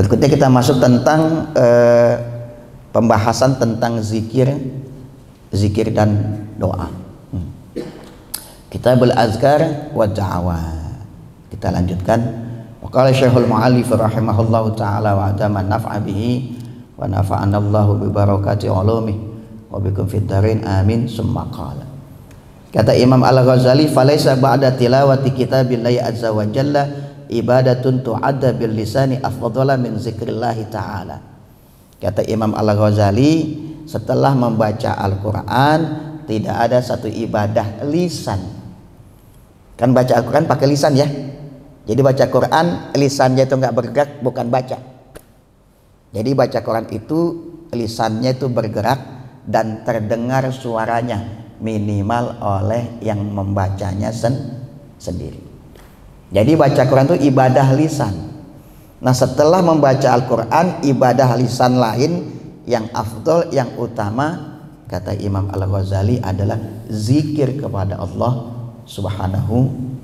Berikutnya kita masuk tentang pembahasan tentang zikir dan doa. Kitabul Azkar wa Da'awah. Kita lanjutkan. Wa qala Syekhul Mu'allif rahimahullahu taala wa adama naf'a bihi wa nafa'ana Allahu bi barakati ulumih wa bikum fid darin amin summa qala. Kata Imam Al-Ghazali, falaisa ba'da tilawati kitabillahi azza wa jalla ibadatun tu'adda bil lisani afdhala min zikrillahi ta'ala. Kata Imam Al-Ghazali, setelah membaca Al-Quran tidak ada satu ibadah lisan. Kan baca Al-Quran pakai lisan ya. Jadi baca Quran lisannya itu nggak bergerak, bukan baca. Jadi baca Quran itu lisannya itu bergerak dan terdengar suaranya minimal oleh yang membacanya sendiri. Jadi baca Quran itu ibadah lisan. Nah setelah membaca Al-Quran, ibadah lisan lain yang afdol, yang utama, kata Imam Al-Ghazali adalah zikir kepada Allah Subhanahu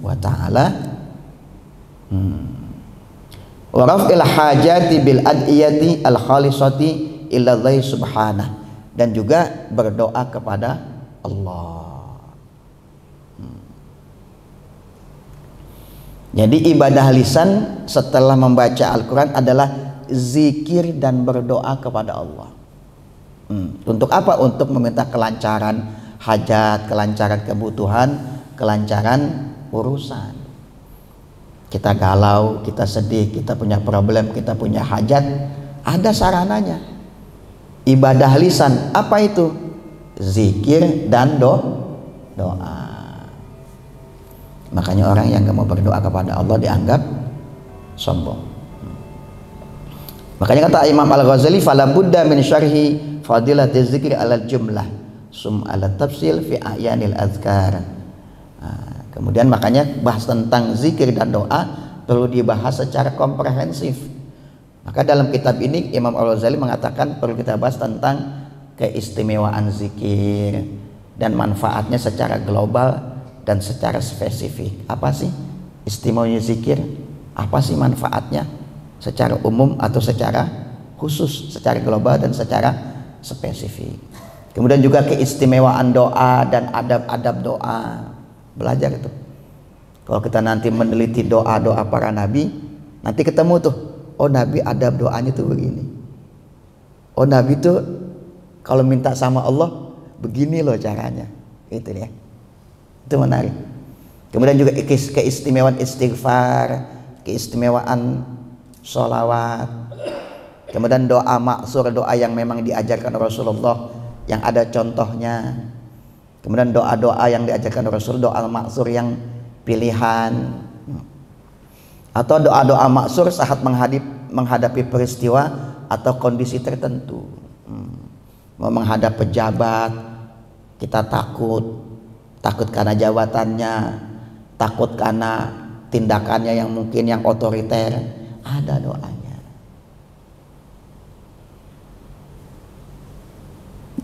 wa ta'ala. Wa raf'il hajati bil adiyati al khalisati illa Allah subhanahu, dan juga berdoa kepada Allah. Jadi ibadah lisan setelah membaca Al-Quran adalah zikir dan berdoa kepada Allah. Untuk apa? Untuk meminta kelancaran hajat, kelancaran kebutuhan, kelancaran urusan. Kita galau, kita sedih, kita punya problem, kita punya hajat, ada sarananya. Ibadah lisan apa itu? Zikir dan doa. Makanya orang yang gak mau berdoa kepada Allah dianggap sombong. Makanya kata Imam Al-Ghazali, fala budda min syarhi fadilati zikri ala jumlah sum ala tafsil fi ayanil azkar. Kemudian makanya bahas tentang zikir dan doa perlu dibahas secara komprehensif. Maka dalam kitab ini Imam Al-Ghazali mengatakan perlu kita bahas tentang keistimewaan zikir dan manfaatnya secara global dan secara spesifik. Apa sih istimewanya zikir? Apa sih manfaatnya secara umum atau secara khusus, secara global dan secara spesifik. Kemudian juga keistimewaan doa dan adab-adab doa. Belajar itu. Kalau kita nanti meneliti doa-doa para nabi, nanti ketemu tuh, oh nabi adab doanya tuh begini. Oh nabi tuh kalau minta sama Allah begini loh caranya. Itu ya. Itu menarik. Kemudian juga keistimewaan istighfar, keistimewaan sholawat. Kemudian doa maksur, doa yang memang diajarkan Rasulullah yang ada contohnya. Kemudian doa-doa yang diajarkan Rasul, doa maksur yang pilihan, atau doa-doa maksur saat menghadapi peristiwa atau kondisi tertentu. Mau menghadap pejabat, kita takut karena jabatannya, takut karena tindakannya yang mungkin yang otoriter, ada doanya.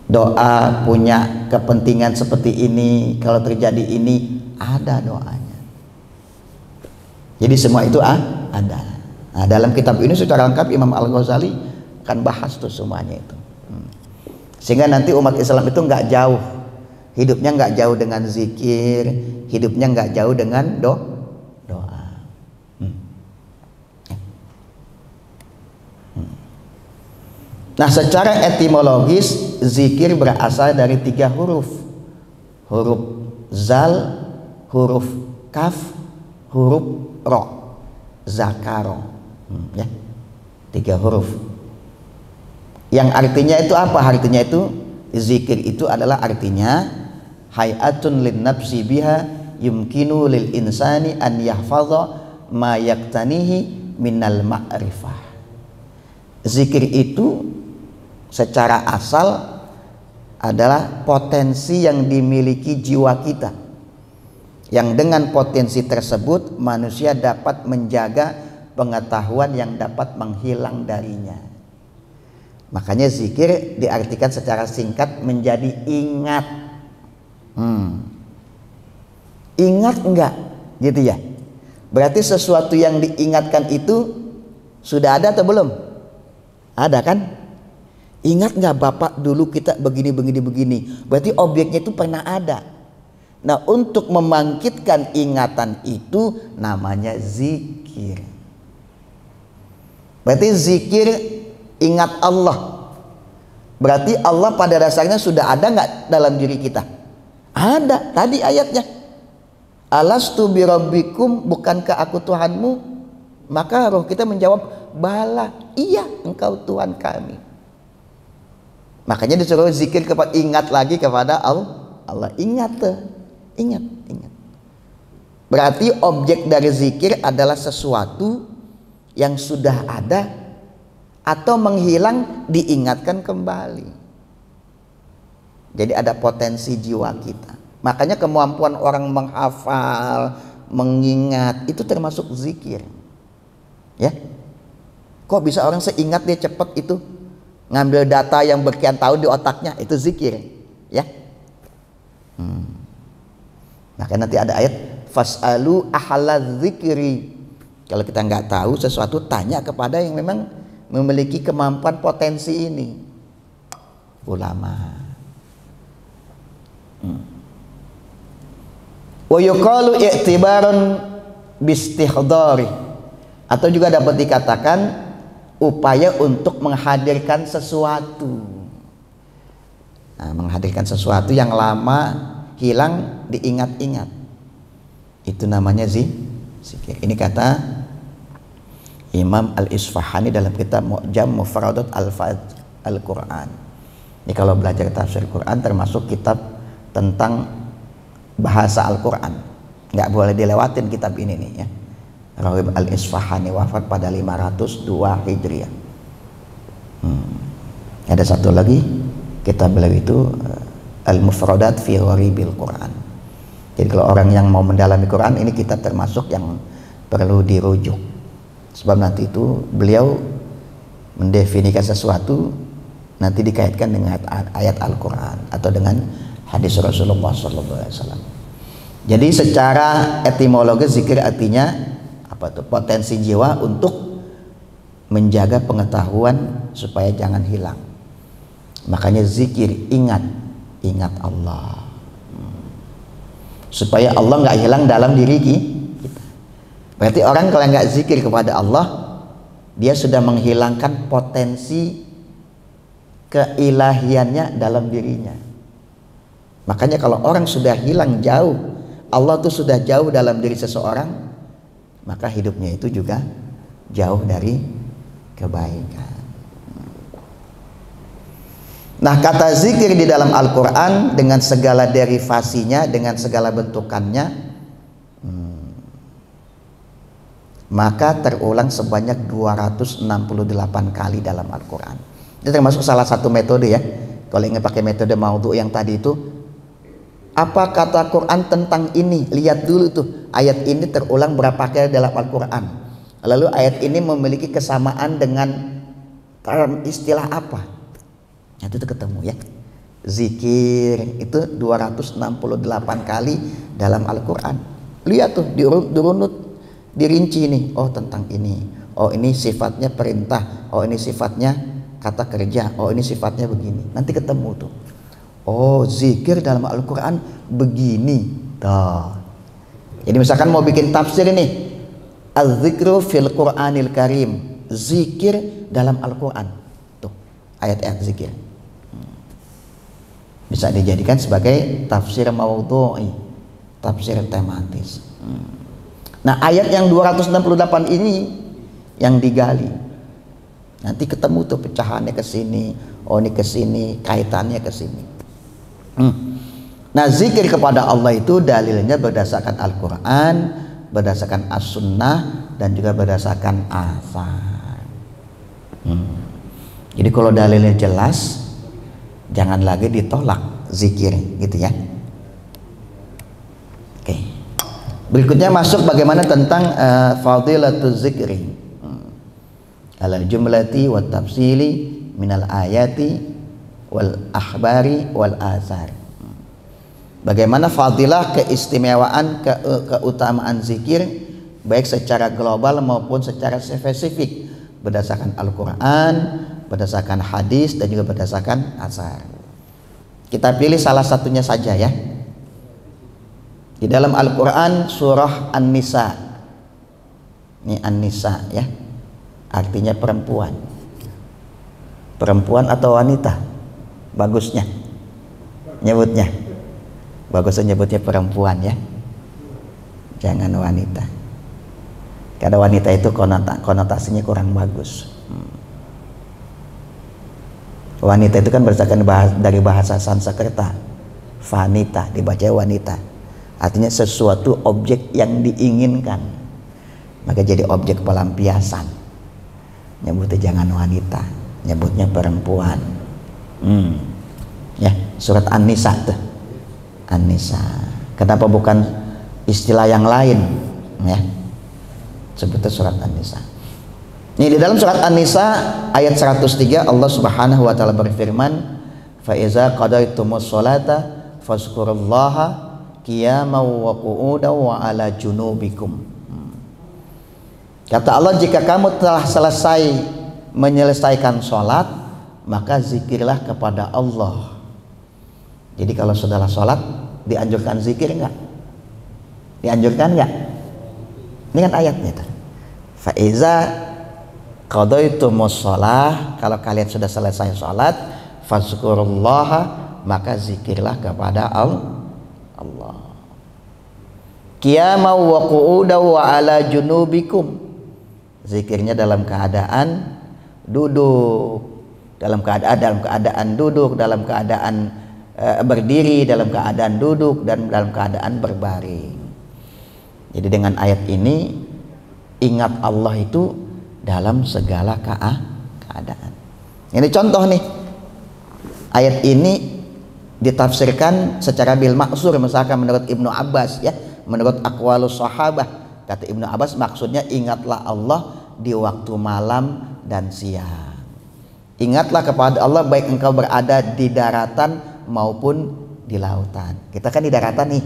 Doa punya kepentingan seperti ini, kalau terjadi ini ada doanya. Jadi semua itu ada. Nah, dalam kitab ini secara lengkap Imam Al-Ghazali akan bahas tuh semuanya itu. Sehingga nanti umat Islam itu nggak jauh, hidupnya nggak jauh dengan zikir, hidupnya nggak jauh dengan doa. Nah, secara etimologis zikir berasal dari 3 huruf. Huruf zal, huruf kaf, huruf ro. Zakaro. Ya. 3 huruf. Yang artinya itu apa? Artinya itu zikir itu adalah artinya hayatun lin nafsi biha yumkinu lil insani an yahfadha ma yaktanihi minal ma'rifah. Zikir itu secara asal adalah potensi yang dimiliki jiwa kita, yang dengan potensi tersebut manusia dapat menjaga pengetahuan yang dapat menghilang darinya. Makanya zikir diartikan secara singkat menjadi ingat. Ingat enggak? Gitu ya. Berarti sesuatu yang diingatkan itu Sudah ada atau belum? Ada kan? Ingat nggak Bapak dulu kita begini. Berarti objeknya itu pernah ada. Nah, untuk membangkitkan ingatan itu namanya zikir. Berarti zikir ingat Allah. Berarti Allah pada dasarnya sudah ada nggak dalam diri kita? Ada. Tadi ayatnya. Alastu birabbikum, bukankah aku Tuhanmu? Maka roh kita menjawab, bala, iya engkau Tuhan kami. Makanya disuruh zikir ingat lagi kepada Allah. Ingat. Berarti objek dari zikir adalah sesuatu yang sudah ada atau menghilang diingatkan kembali. Jadi ada potensi jiwa kita. Makanya kemampuan orang menghafal, mengingat itu termasuk zikir. Ya, kok bisa orang seingat dia cepat itu, ngambil data yang berkian tahun di otaknya, itu zikir, ya. Makanya nanti ada ayat fasalu ahla zikri. Kalau kita nggak tahu sesuatu, tanya kepada yang memang memiliki kemampuan potensi ini, ulama. Wa yuqalu i'tibarun bistihdari, atau juga dapat dikatakan upaya untuk menghadirkan sesuatu. Nah, menghadirkan sesuatu yang lama hilang diingat-ingat, itu namanya zikir. Ini kata Imam Al-Isfahani dalam kitab Mu'jam Mufradat Al-Quran. Ini kalau belajar tafsir Quran termasuk kitab tentang bahasa Al-Quran, nggak boleh dilewatin kitab ini nih, ya. Raghib Al-Isfahani wafat pada 502 Hijriah. Ada satu lagi kitab beliau itu Al-Mufradat fi Gharibil Quran. Jadi kalau orang yang mau mendalami Quran, ini kitab termasuk yang perlu dirujuk. Sebab nanti itu beliau mendefinisikan sesuatu, nanti dikaitkan dengan ayat Al-Quran atau dengan hadis Rasulullah SAW. Jadi secara etimologi zikir artinya apa tuh? Potensi jiwa untuk menjaga pengetahuan supaya jangan hilang. Makanya zikir, ingat Allah, supaya Allah nggak hilang dalam diri kita. Berarti orang kalau nggak zikir kepada Allah, dia sudah menghilangkan potensi keilahiannya dalam dirinya. Makanya kalau orang sudah hilang jauh, Allah tuh sudah jauh dalam diri seseorang, maka hidupnya itu juga jauh dari kebaikan. Nah, kata zikir di dalam Al-Quran dengan segala derivasinya, dengan segala bentukannya, maka terulang sebanyak 268 kali dalam Al-Quran. Itu termasuk salah satu metode, ya. Kalau ingin pakai metode maudhu yang tadi itu, apa kata Quran tentang ini? Lihat dulu tuh, ayat ini terulang berapa kali dalam Al-Quran. Lalu ayat ini memiliki kesamaan dengan istilah apa? Itu tuh ketemu, ya. Zikir itu 268 kali dalam Al-Quran. Lihat tuh, dirunut, dirinci nih. Oh, tentang ini. Oh, ini sifatnya perintah. Oh, ini sifatnya kata kerja. Oh, ini sifatnya begini. Nanti ketemu tuh. Oh, zikir dalam Al-Quran begini. Jadi misalkan mau bikin tafsir ini, az-zikru fil Qur'anil Karim, zikir dalam Al-Quran. Tuh, ayat-ayat zikir. Bisa dijadikan sebagai tafsir maudhu'i, tafsir tematis. Nah, ayat yang 268 ini yang digali. Nanti ketemu tuh pecahannya ke sini, oh ini ke sini, kaitannya ke sini. Nah, zikir kepada Allah itu dalilnya berdasarkan Al-Quran, berdasarkan As-Sunnah, dan juga berdasarkan Athar. Jadi kalau dalilnya jelas, jangan lagi ditolak zikir, gitu ya. Oke. Berikutnya masuk bagaimana tentang fadilatul zikri alal jumlati wa tafsili minal ayati wal akhbari wal azhar. Bagaimana fadilah, keistimewaan, keutamaan zikir baik secara global maupun secara spesifik, berdasarkan Al-Quran, berdasarkan hadis, dan juga berdasarkan asar. Kita pilih salah satunya saja ya. Di dalam Al-Quran surah An-Nisa, ini An-Nisa ya, artinya perempuan. Perempuan atau wanita? Bagusnya nyebutnya, bagusnya nyebutnya perempuan ya, jangan wanita. Karena wanita itu konotasinya kurang bagus. Wanita itu kan berdasarkan dari bahasa Sanskerta, vanita, dibaca wanita, artinya sesuatu objek yang diinginkan, maka jadi objek pelampiasan. Nyebutnya jangan wanita, nyebutnya perempuan. Ya, surat An-Nisa tuh, An-Nisa. Kenapa bukan istilah yang lain ya, sebutnya surat An-Nisa. Ini di dalam surat An-Nisa ayat 103 Allah Subhanahu wa taala berfirman, "Fa iza qadaytumus sholata fazkurullaha qiyaman wa qu'udan wa 'ala junubikum." Kata Allah, jika kamu telah selesai menyelesaikan sholat, maka zikirlah kepada Allah. Jadi kalau sudah sholat dianjurkan zikir enggak? Dianjurkan enggak? Ini kan ayatnya tuh. Fa iza qadaytumus shalah, kalau kalian sudah selesai sholat, fazkurullaha, maka zikirlah kepada Allah. Qiyaman wa qu'udan wa 'ala junubikum. Zikirnya dalam keadaan duduk, dalam keadaan duduk, dalam keadaan berdiri, dalam keadaan duduk, dan dalam keadaan berbaring. Jadi dengan ayat ini ingat Allah itu dalam segala keadaan. Ini contoh nih, ayat ini ditafsirkan secara bil maksur, misalkan menurut Ibnu Abbas ya, menurut aqwalus sahabah. Kata Ibnu Abbas, maksudnya ingatlah Allah di waktu malam dan siang. Ingatlah kepada Allah baik engkau berada di daratan maupun di lautan. Kita kan di daratan nih,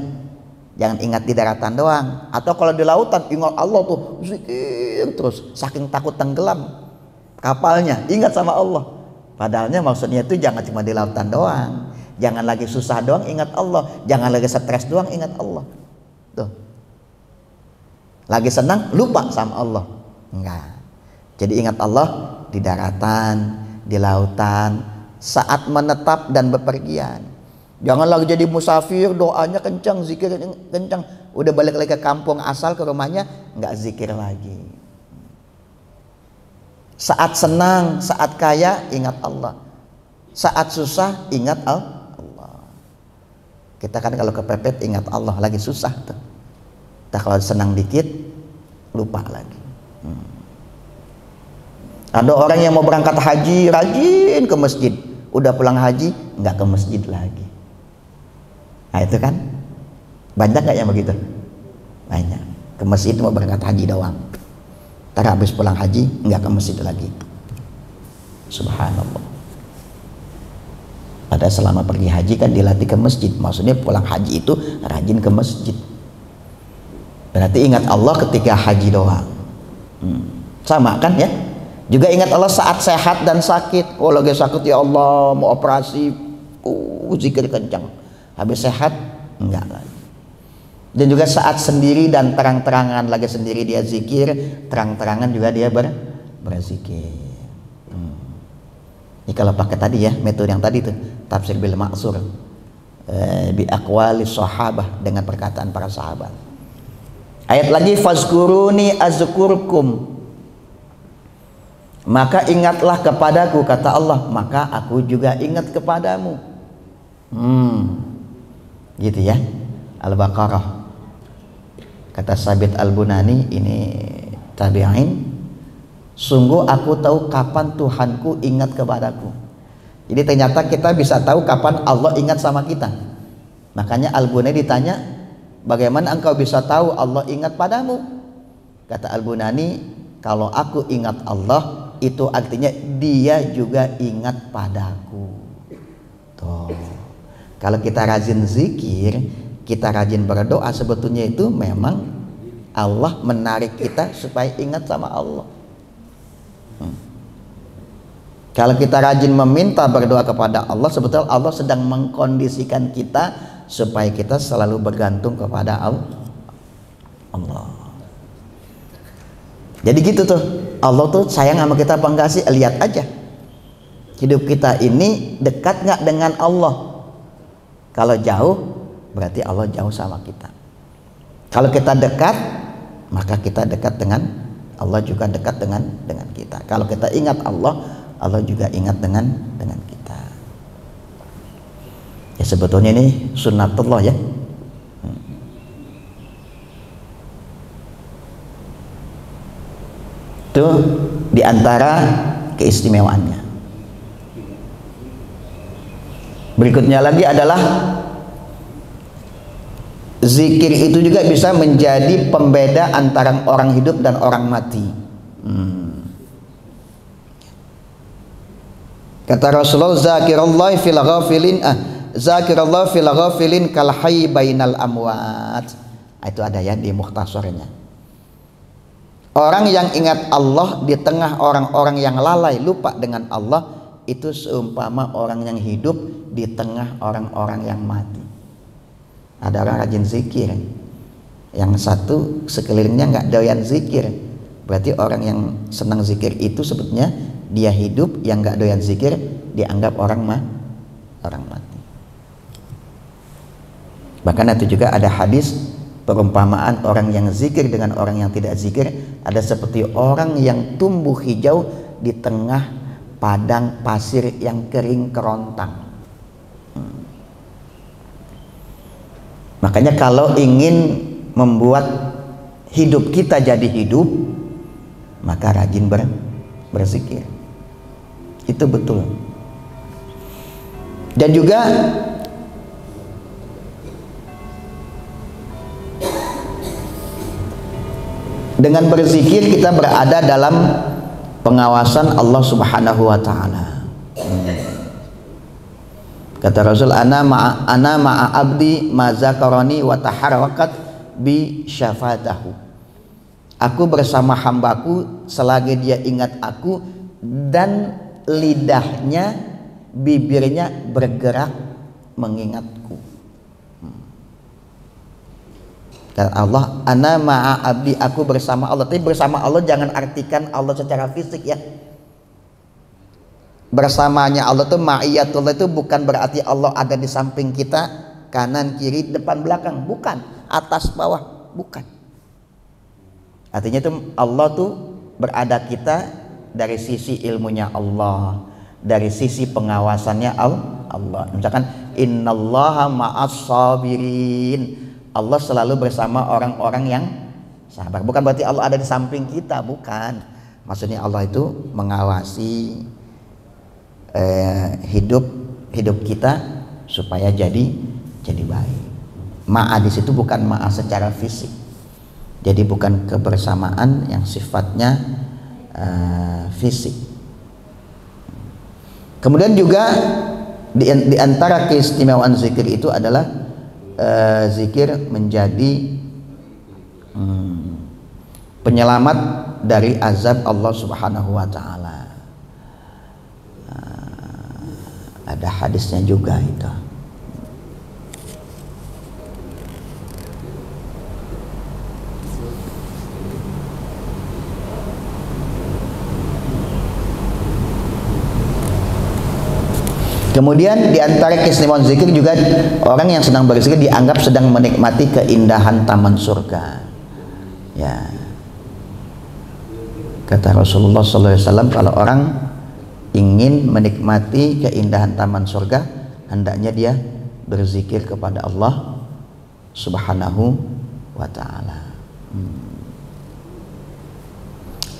jangan ingat di daratan doang. Atau kalau di lautan ingat Allah tuh zikir terus, saking takut tenggelam kapalnya, ingat sama Allah. Padahalnya maksudnya itu jangan cuma di lautan doang, jangan lagi susah doang ingat Allah, jangan lagi stres doang ingat Allah. Tuh, lagi senang lupa sama Allah, enggak. Jadi ingat Allah di daratan, di lautan, saat menetap dan bepergian. Jangan lagi jadi musafir, doanya kencang, zikir kencang, udah balik lagi ke kampung asal, ke rumahnya nggak zikir lagi. Saat senang, saat kaya ingat Allah, saat susah ingat Allah. Kita kan kalau kepepet ingat Allah, lagi susah tuh. Nah, kalau senang dikit lupa lagi. Ada orang yang mau berangkat haji rajin ke masjid, udah pulang haji nggak ke masjid lagi. Nah itu kan banyak nggak yang begitu? Banyak. Ke masjid mau berangkat haji doang, ntar habis pulang haji nggak ke masjid lagi. Subhanallah. Padahal selama pergi haji kan dilatih ke masjid, maksudnya pulang haji itu rajin ke masjid. Berarti ingat Allah ketika haji doang. Sama kan ya? Juga ingat Allah saat sehat dan sakit. Oh lagi sakit ya Allah mau operasi, zikir kencang. Habis sehat enggak lagi. Dan juga saat sendiri dan terang-terangan, lagi sendiri dia zikir, terang-terangan juga dia berzikir. Ini kalau pakai tadi ya, metode yang tadi tuh, tafsir bil maksur, bi aqwali sahabah, dengan perkataan para sahabat. Ayat lagi, fazkuruni azkurkum, maka ingatlah kepadaku, kata Allah, maka aku juga ingat kepadamu. Gitu ya. Al-Baqarah. Kata Sabit Al-Bunani, ini tabi'in, sungguh aku tahu kapan Tuhanku ingat kepadaku. Jadi ternyata kita bisa tahu kapan Allah ingat sama kita. Makanya Al-Bunani ditanya, bagaimana engkau bisa tahu Allah ingat padamu? Kata Al-Bunani, kalau aku ingat Allah, itu artinya dia juga ingat padaku. Tuh. Kalau kita rajin zikir, kita rajin berdoa, sebetulnya itu memang Allah menarik kita supaya ingat sama Allah. Kalau kita rajin meminta berdoa kepada Allah, sebetulnya Allah sedang mengkondisikan kita supaya kita selalu bergantung kepada Allah. Jadi gitu tuh, Allah tuh sayang sama kita apa enggak sih? Lihat aja hidup kita ini dekat nggak dengan Allah. Kalau jauh berarti Allah jauh sama kita. Kalau kita dekat, maka kita dekat dengan Allah, juga dekat dengan kita. Kalau kita ingat Allah, Allah juga ingat dengan kita. Ya sebetulnya ini sunnatullah ya. Itu diantara keistimewaannya. Berikutnya lagi adalah zikir itu juga bisa menjadi pembeda antara orang hidup dan orang mati. Kata Rasulullah, zakirallah fil ghafilin kal hayy bainal amwat. Itu ada ya di mukhtasarnya. Orang yang ingat Allah di tengah orang-orang yang lalai lupa dengan Allah, itu seumpama orang yang hidup di tengah orang-orang yang mati. Ada orang rajin zikir, yang satu sekelilingnya nggak doyan zikir. Berarti orang yang senang zikir itu sebetulnya dia hidup, yang nggak doyan zikir dianggap orang mati. Bahkan itu juga ada hadis perumpamaan orang yang zikir dengan orang yang tidak zikir, ada seperti orang yang tumbuh hijau di tengah padang pasir yang kering kerontang. Makanya kalau ingin membuat hidup kita jadi hidup, maka rajin berzikir. Itu betul. Dan juga dengan berzikir kita berada dalam pengawasan Allah Subhanahu wa taala. Kata Rasul, ana ma'a abdi ma zakarani wa taharrakat bi syafatahu. Aku bersama hambaku selagi dia ingat aku dan lidahnya, bibirnya bergerak mengingatku. Kata Allah, ana ma'a abdi, aku bersama Allah. Tapi bersama Allah jangan artikan Allah secara fisik ya. Bersamanya Allah itu, ma'iyatullah itu bukan berarti Allah ada di samping kita, kanan kiri depan belakang, bukan, atas bawah, bukan. Artinya itu Allah tuh berada kita dari sisi ilmunya Allah, dari sisi pengawasannya Allah. Misalkan innallaha ma'as sabirin, Allah selalu bersama orang-orang yang sabar. Bukan berarti Allah ada di samping kita, bukan. Maksudnya Allah itu mengawasi hidup kita supaya jadi baik. Ma'a di situ bukan ma'a secara fisik. Jadi bukan kebersamaan yang sifatnya fisik. Kemudian juga di antara keistimewaan zikir itu adalah zikir menjadi penyelamat dari azab Allah Subhanahu wa taala. Ada hadisnya juga itu. Kemudian di antara keistimewaan zikir juga orang yang sedang berzikir dianggap sedang menikmati keindahan taman surga. Ya. Kata Rasulullah SAW, kalau orang ingin menikmati keindahan taman surga, hendaknya dia berzikir kepada Allah Subhanahu wa ta'ala.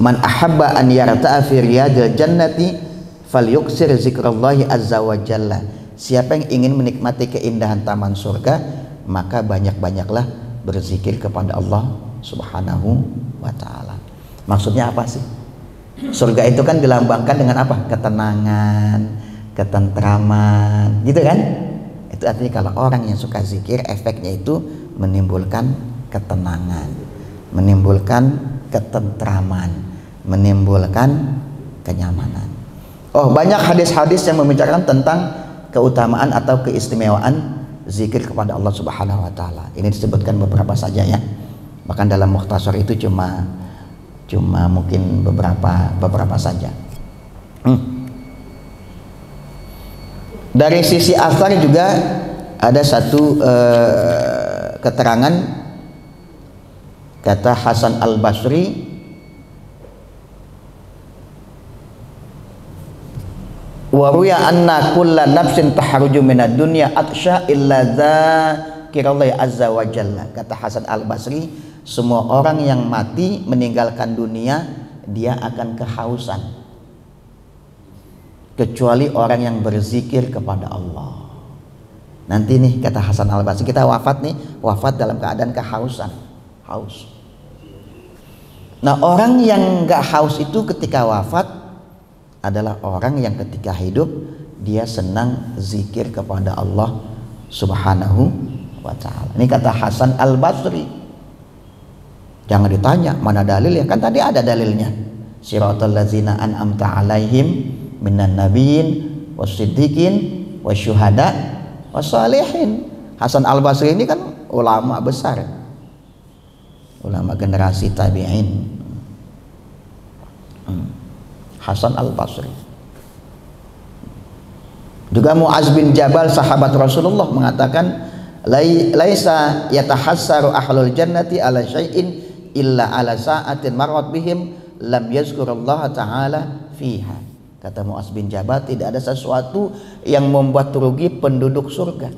Man ahabba an yarta'a fi riyadil jannati falyuksir zikrallahi azza wa jalla. Siapa yang ingin menikmati keindahan taman surga, maka banyak-banyaklah berzikir kepada Allah Subhanahu wa ta'ala. Maksudnya apa sih? Surga itu kan dilambangkan dengan apa? Ketenangan, ketentraman, gitu kan? Itu artinya kalau orang yang suka zikir, efeknya itu menimbulkan ketenangan, menimbulkan ketentraman, menimbulkan kenyamanan. Oh, banyak hadis-hadis yang membicarakan tentang keutamaan atau keistimewaan zikir kepada Allah Subhanahu wa taala. Ini disebutkan beberapa saja ya. Bahkan dalam Mukhtasar itu cuma mungkin beberapa saja. Dari sisi asar juga ada satu keterangan, kata Hasan Al-Basri, wa ruya anna kulla nafsin taharuju minad dunya atsha illa dzakirallahi azza wa jalla. Kata Hasan Al-Basri, semua orang yang mati meninggalkan dunia dia akan kehausan kecuali orang yang berzikir kepada Allah. Nanti nih kata Hasan Al-Basri, kita wafat dalam keadaan kehausan, haus. Nah, orang yang nggak haus itu ketika wafat adalah orang yang ketika hidup dia senang zikir kepada Allah Subhanahu wa ta'ala. Ini kata Hasan Al-Basri. Jangan ditanya mana dalil ya, kan tadi ada dalilnya. Siratal ladzina an'amta 'alaihim minan nabiyyin wasiddiqin wasyuhada wassalihin. Hasan Al-Basri ini kan ulama besar, ulama generasi tabi'in. Hasan Al-Basri. Juga Mu'az bin Jabal sahabat Rasulullah mengatakan, laisa yatahassaru ahlul jannati ala syai'in illa ala sa'atin marrat bihim lam yazkurullaha ta'ala fiha. Kata Mu'az bin Jabal, tidak ada sesuatu yang membuat rugi penduduk surga.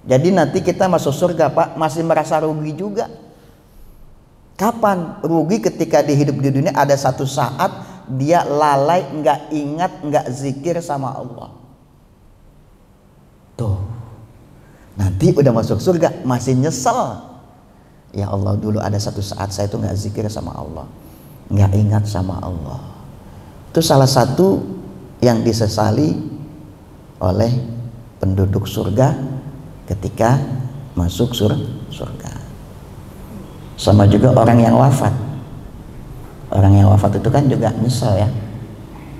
Jadi nanti kita masuk surga Pak masih merasa rugi juga. Kapan rugi? Ketika di hidup di dunia ada satu saat dia lalai, nggak ingat, nggak zikir sama Allah. Tuh, nanti udah masuk surga masih nyesel. Ya Allah, dulu ada satu saat saya tuh nggak zikir sama Allah, nggak ingat sama Allah. Itu salah satu yang disesali oleh penduduk surga ketika masuk surga. Sama juga orang yang wafat. Orang yang wafat itu kan juga nyesel ya.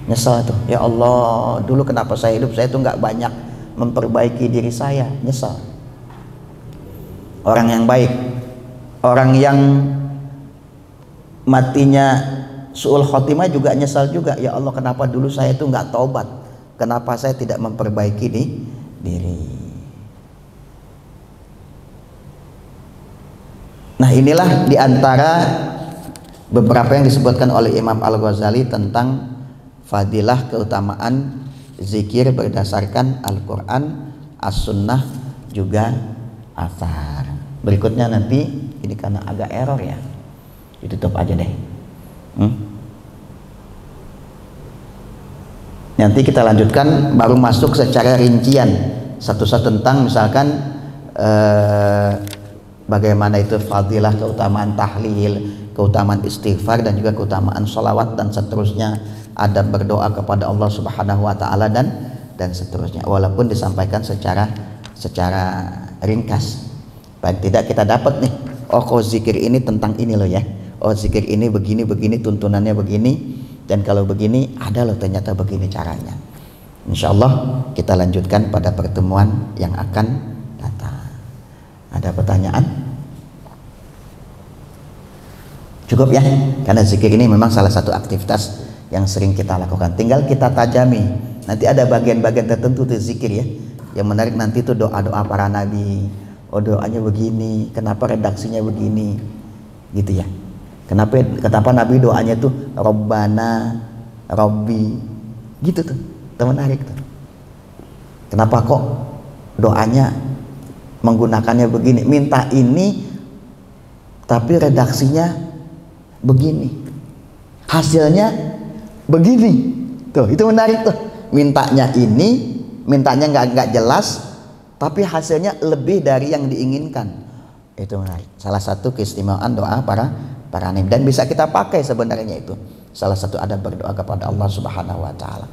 Nyesel tuh, ya Allah, dulu kenapa saya hidup saya tuh nggak banyak memperbaiki diri saya. Nyesel. Orang yang baik, orang yang matinya su'ul khotimah juga nyesal juga. Ya Allah, kenapa dulu saya tuh nggak taubat, kenapa saya tidak memperbaiki diri. Nah, inilah diantara beberapa yang disebutkan oleh Imam Al-Ghazali tentang fadilah keutamaan zikir berdasarkan Al-Quran, As-Sunnah, juga Athar. Berikutnya nanti, ini karena agak error ya, ditutup aja deh. Nanti kita lanjutkan, baru masuk secara rincian satu-satu tentang misalkan bagaimana itu fadilah keutamaan tahlil, keutamaan istighfar, dan juga keutamaan sholawat dan seterusnya, adab berdoa kepada Allah Subhanahu wa ta'ala dan seterusnya, walaupun disampaikan secara ringkas. Paling tidak kita dapat nih, oh kok zikir ini tentang ini loh ya, oh zikir ini begini tuntunannya begini, dan kalau begini ada loh ternyata begini caranya. Insya Allah kita lanjutkan pada pertemuan yang akan datang. Ada pertanyaan? Cukup ya, karena zikir ini memang salah satu aktivitas yang sering kita lakukan. Tinggal kita tajami. Nanti ada bagian-bagian tertentu tuh zikir ya. Yang menarik nanti tuh doa-doa para nabi. Oh, doanya begini, kenapa redaksinya begini, gitu ya. Kenapa nabi doanya tuh Rabbana, Rabbi, gitu tuh. Itu menarik tuh. Kenapa kok doanya menggunakannya begini, minta ini tapi redaksinya begini, hasilnya begini tuh, itu menarik tuh. Mintanya ini, mintanya nggak jelas tapi hasilnya lebih dari yang diinginkan. Itu menarik. Salah satu keistimewaan doa para nabi, dan bisa kita pakai sebenarnya itu. Salah satu adab berdoa kepada Allah Subhanahu wa ta'ala.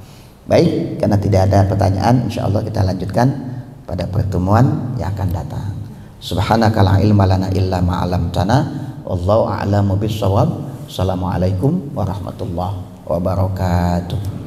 Baik, karena tidak ada pertanyaan, insya Allah kita lanjutkan pada pertemuan yang akan datang. Subhanaka la ilma lana illa ma 'allamtana wallahu a'lamu bis-shawab. Assalamualaikum warahmatullahi wabarakatuh. wabarakatuh.